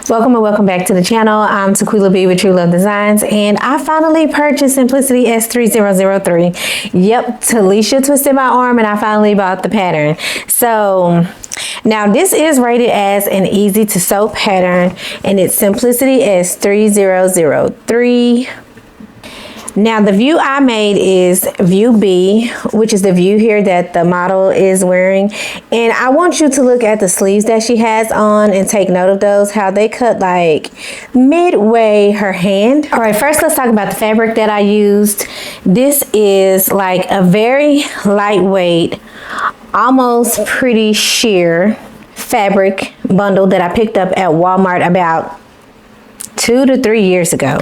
Welcome and welcome back to the channel. I'm Tequila B with TruLuv Designs, and I finally purchased Simplicity S3003. Yep, Talisha twisted my arm and I finally bought the pattern. So now this is rated as an easy to sew pattern, and it's Simplicity S3003. Now the view I made is view B, which is the view here that the model is wearing. And I want you to look at the sleeves that she has on and take note of those, how they cut like midway her hand. All right, first let's talk about the fabric that I used. This is like a very lightweight, almost pretty sheer fabric bundle that I picked up at Walmart about 2 to 3 years ago.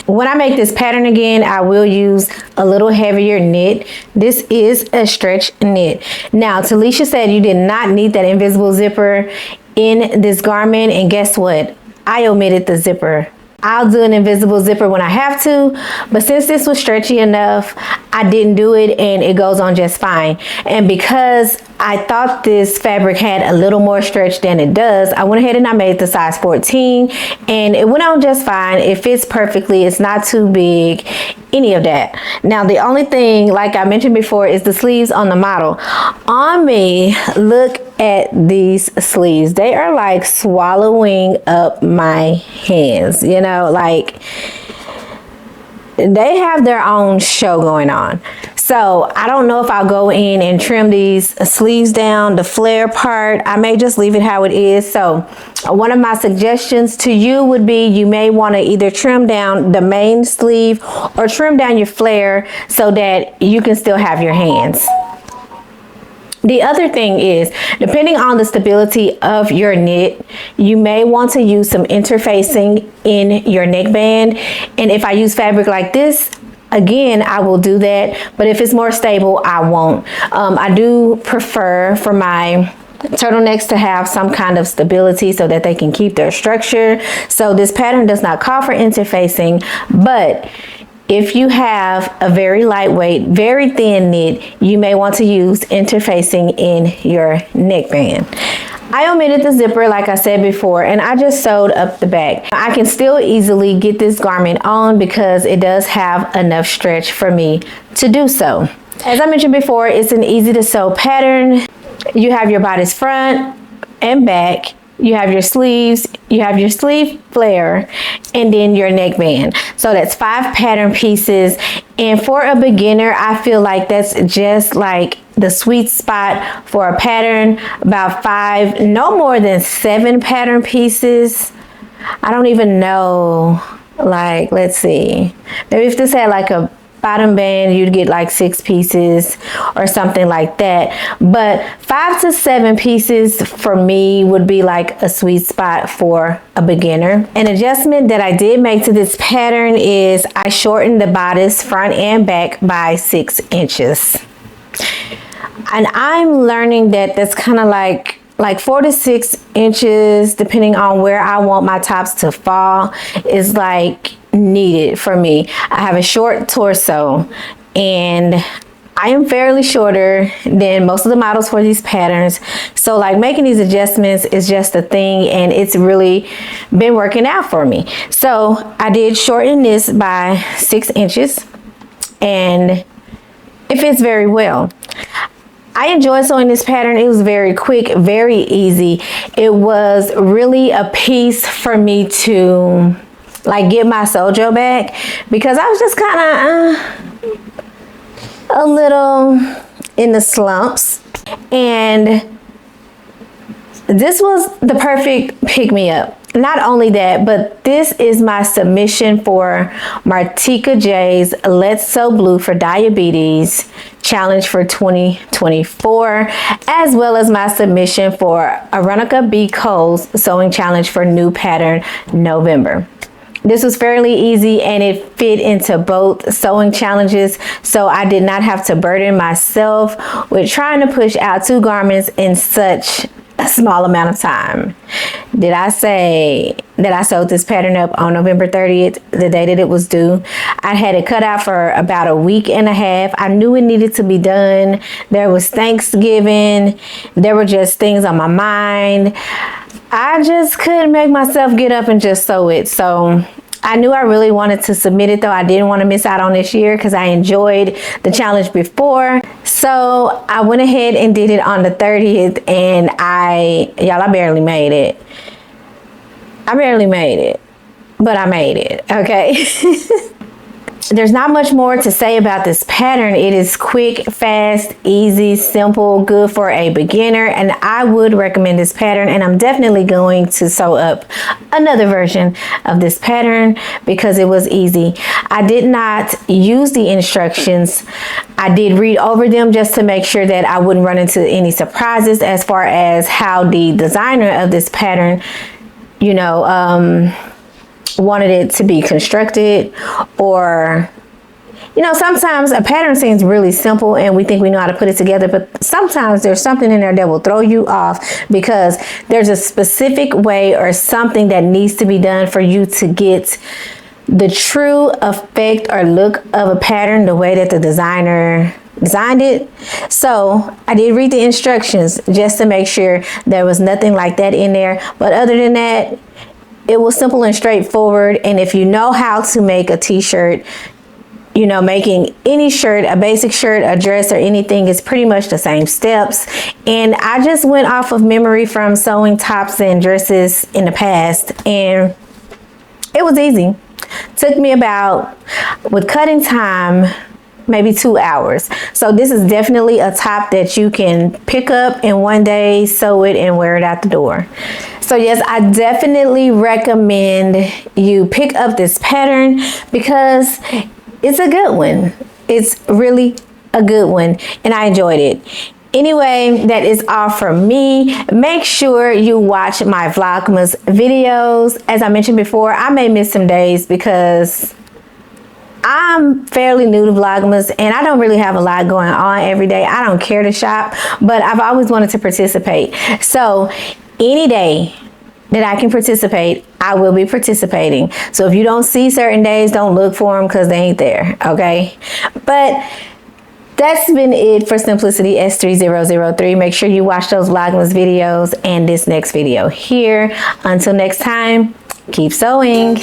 When I make this pattern again, I will use a little heavier knit. This is a stretch knit. Now, Talisha said you did not need that invisible zipper in this garment, and guess what? I omitted the zipper. I'll do an invisible zipper when I have to, but since this was stretchy enough, I didn't do it and it goes on just fine. And because I thought this fabric had a little more stretch than it does, I went ahead and I made the size 14 and it went on just fine. It fits perfectly. It's not too big, any of that. Now, the only thing, like I mentioned before, is the sleeves on the model. On me, look at these sleeves. They are like swallowing up my hands, you know, like they have their own show going on. So I don't know if I'll go in and trim these sleeves down, the flare part. I may just leave it how it is. So one of my suggestions to you would be you may want to either trim down the main sleeve or trim down your flare so that you can still have your hands. The other thing is, depending on the stability of your knit, you may want to use some interfacing in your neckband. And if I use fabric like this, again, I will do that. But if it's more stable, I won't. I do prefer for my turtlenecks to have some kind of stability so that they can keep their structure. So this pattern does not call for interfacing, but if you have a very lightweight, very thin knit, you may want to use interfacing in your neckband. I omitted the zipper, like I said before, and I just sewed up the back. I can still easily get this garment on because it does have enough stretch for me to do so. As I mentioned before, it's an easy to sew pattern. You have your bodice front and back. You have your sleeves, you have your sleeve flare, and then your neckband. So that's 5 pattern pieces. And for a beginner, I feel like that's just like the sweet spot for a pattern, about 5, no more than 7 pattern pieces. I don't even know, like, let's see. Maybe if this had like a bottom band, you'd get like 6 pieces or something like that. But 5 to 7 pieces for me would be like a sweet spot for a beginner. An adjustment that I did make to this pattern is I shortened the bodice front and back by 6 inches. And I'm learning that that's kind of like 4 to 6 inches, depending on where I want my tops to fall, is like needed for me. I have a short torso and I am fairly shorter than most of the models for these patterns. So like making these adjustments is just a thing, and it's really been working out for me. So I did shorten this by 6 inches and it fits very well. I enjoyed sewing this pattern. It was very quick, very easy. It was really a piece for me to like get my sojo back, because I was just kind of a little in the slumps, and this was the perfect pick-me-up. Not only that, but this is my submission for Martika J's Let's Sew Blue for Diabetes Challenge for 2024, as well as my submission for Aronica B. Cole's Sewing Challenge for New Pattern November. This was fairly easy and it fit into both sewing challenges, so I did not have to burden myself with trying to push out 2 garments in such a small amount of time. Did I say that I sewed this pattern up on November 30th, the day that it was due? I had it cut out for about a week and a half. I knew it needed to be done. There was Thanksgiving. There were just things on my mind. I just couldn't make myself get up and just sew it. So I knew I really wanted to submit it, though. I didn't want to miss out on this year because I enjoyed the challenge before. So I went ahead and did it on the 30th, and I barely made it. I barely made it, but I made it, okay? There's not much more to say about this pattern. It is quick, fast, easy, simple, good for a beginner, and I would recommend this pattern, and I'm definitely going to sew up another version of this pattern because it was easy. I did not use the instructions. I did read over them just to make sure that I wouldn't run into any surprises as far as how the designer of this pattern, you know, wanted it to be constructed. Or, you know, sometimes a pattern seems really simple and we think we know how to put it together, but sometimes there's something in there that will throw you off because there's a specific way or something that needs to be done for you to get the true effect or look of a pattern the way that the designer designed it. So I did read the instructions just to make sure there was nothing like that in there, but other than that, it was simple and straightforward. And if you know how to make a t-shirt, you know, making any shirt, a basic shirt, a dress, or anything is pretty much the same steps. And I just went off of memory from sewing tops and dresses in the past, and it was easy. Took me about, with cutting time, maybe 2 hours. So this is definitely a top that you can pick up in one day, sew it, and wear it out the door. So yes, I definitely recommend you pick up this pattern because it's a good one. It's really a good one, and I enjoyed it. Anyway, that is all from me. Make sure you watch my Vlogmas videos. As I mentioned before, I may miss some days because I'm fairly new to Vlogmas and I don't really have a lot going on every day. I don't care to shop, but I've always wanted to participate. So any day that I can participate, I will be participating. So if you don't see certain days, don't look for them because they ain't there, okay? But that's been it for Simplicity S3003. Make sure you watch those Vlogmas videos and this next video here. Until next time, keep sewing.